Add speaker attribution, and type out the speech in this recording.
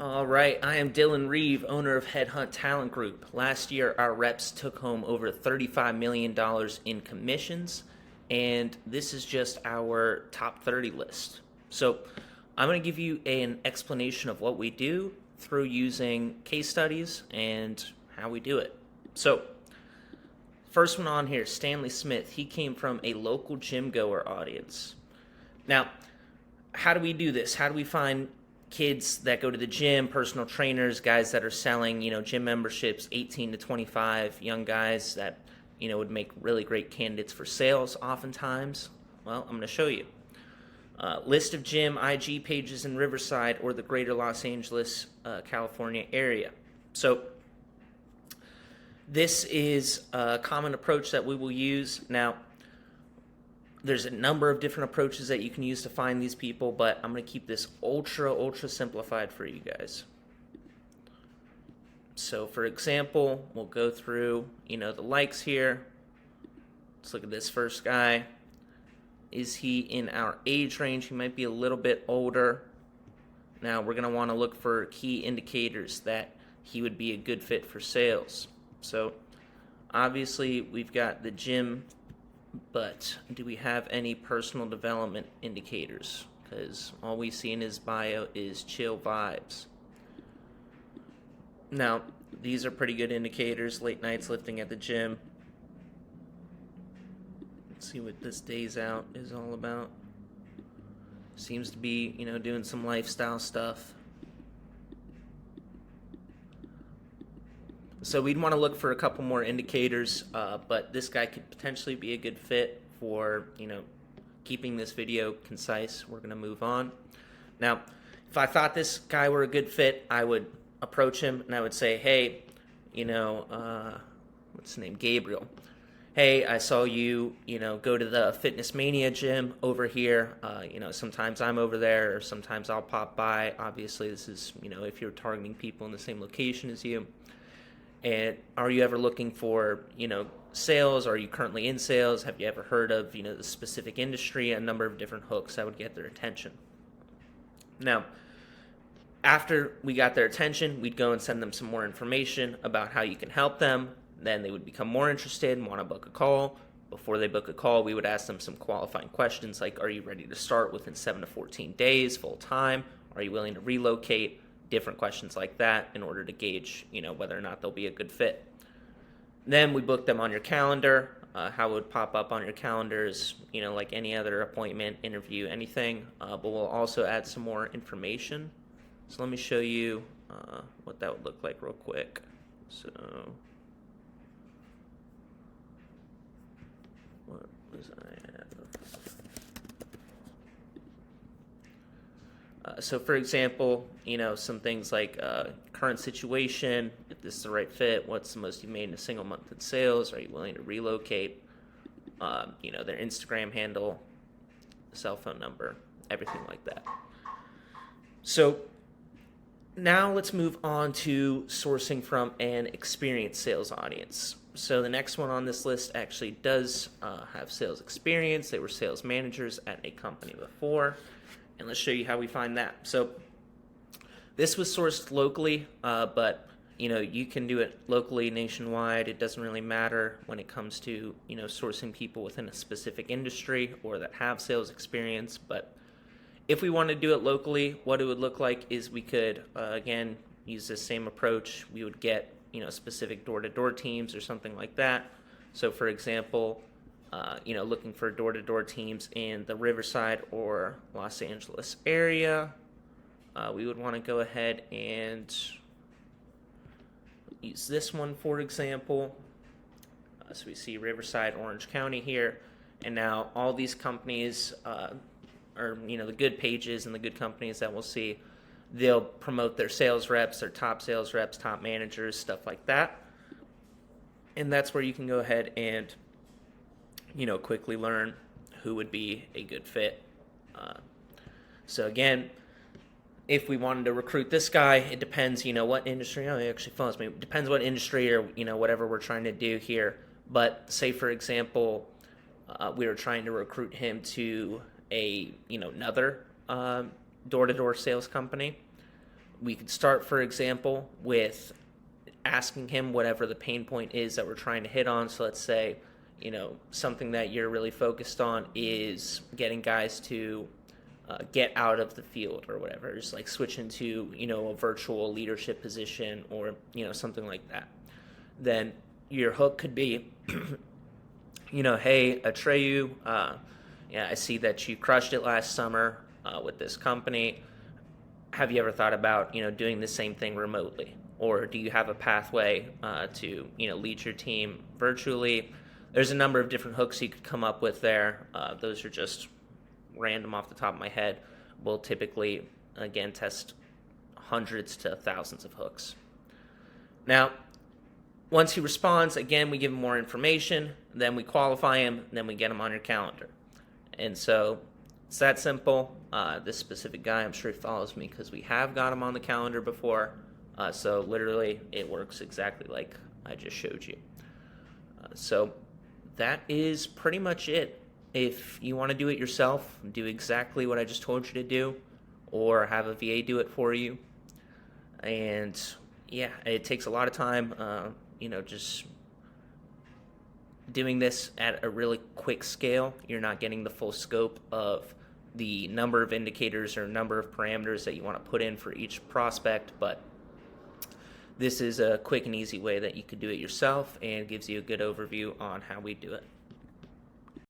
Speaker 1: All right, I am Dylan Reeve, owner of Headhunt Talent Group. Last year, our reps took home over $35 million in commissions, and this is just our top 30 list. So, I'm going to give you an explanation of what we do through using case studies and how we do it. So, first one on here, Stanley Smith. He came from a local gym goer audience. Now, how do we do this? How do we find kids that go to the gym, personal trainers, guys that are selling, gym memberships, 18 to 25, young guys that, would make really great candidates for sales oftentimes? Well, I'm going to show you. List of gym IG pages in Riverside or the greater Los Angeles, California area. So this is a common approach that we will use. Now, there's a number of different approaches that you can use to find these people, but I'm going to keep this ultra simplified for you guys. So for example, we'll go through, the likes here. Let's look at this first guy. Is he in our age range? He might be a little bit older. Now we're going to want to look for key indicators that he would be a good fit for sales. So obviously we've got the gym, but do we have any personal development indicators? Because all we see in his bio is chill vibes. Now, these are pretty good indicators. Late nights lifting at the gym. Let's see what this days out is all about. Seems to be, doing some lifestyle stuff. So we'd want to look for a couple more indicators, but this guy could potentially be a good fit for, keeping this video concise. We're going to move on. Now, if I thought this guy were a good fit, I would approach him and I would say, hey, what's his name? Gabriel. Hey, I saw you, go to the Fitness Mania gym over here. Sometimes I'm over there or sometimes I'll pop by. Obviously, this is, if you're targeting people in the same location as you. And are you ever looking for, sales? Are you currently in sales? Have you ever heard of, the specific industry? A number of different hooks that would get their attention. Now, after we got their attention, we'd go and send them some more information about how you can help them. Then they would become more interested and want to book a call. Before they book a call, we would ask them some qualifying questions like, are you ready to start within 7 to 14 days full time? Are you willing to relocate? Different questions like that in order to gauge, whether or not they'll be a good fit. Then we book them on your calendar. How it would pop up on your calendars, like any other appointment, interview, anything. But we'll also add some more information. So let me show you what that would look like real quick. So what was I at? So for example, some things like current situation, if this is the right fit, what's the most you made in a single month in sales, are you willing to relocate, their Instagram handle, cell phone number, everything like that. So now let's move on to sourcing from an experienced sales audience. So the next one on this list actually does have sales experience. They were sales managers at a company before. And let's show you how we find that. So this was sourced locally, but you can do it locally, nationwide. It doesn't really matter when it comes to sourcing people within a specific industry or that have sales experience. But if we want to do it locally, what it would look like is we could again use the same approach. We would get specific door-to-door teams or something like that. So for example, looking for door-to-door teams in the Riverside or Los Angeles area. We would want to go ahead and use this one, for example. So we see Riverside, Orange County here. And now all these companies, or the good pages and the good companies that we'll see, they'll promote their sales reps, their top sales reps, top managers, stuff like that. And that's where you can go ahead and quickly learn who would be a good fit. So again, if we wanted to recruit this guy, it depends, what industry. Oh, he actually follows me. It depends what industry or, whatever we're trying to do here. But say, for example, we were trying to recruit him to another door-to-door sales company. We could start, for example, with asking him whatever the pain point is that we're trying to hit on. So let's say, something that you're really focused on is getting guys to get out of the field or whatever, just like switch into, a virtual leadership position or, something like that. Then your hook could be, hey, Atreyu, yeah, I see that you crushed it last summer with this company. Have you ever thought about, doing the same thing remotely? Or do you have a pathway to, lead your team virtually? There's a number of different hooks you could come up with there. Those are just random off the top of my head. We'll typically, again, test hundreds to thousands of hooks. Now, once he responds, again, we give him more information, then we qualify him, then we get him on your calendar. And so it's that simple. This specific guy, I'm sure he follows me because we have got him on the calendar before. So literally, it works exactly like I just showed you. So that is pretty much it. If you want to do it yourself, do exactly what I just told you to do, or have a VA do it for you. And yeah, it takes a lot of time, just doing this at a really quick scale. You're not getting the full scope of the number of indicators or number of parameters that you want to put in for each prospect, but this is a quick and easy way that you could do it yourself and gives you a good overview on how we do it.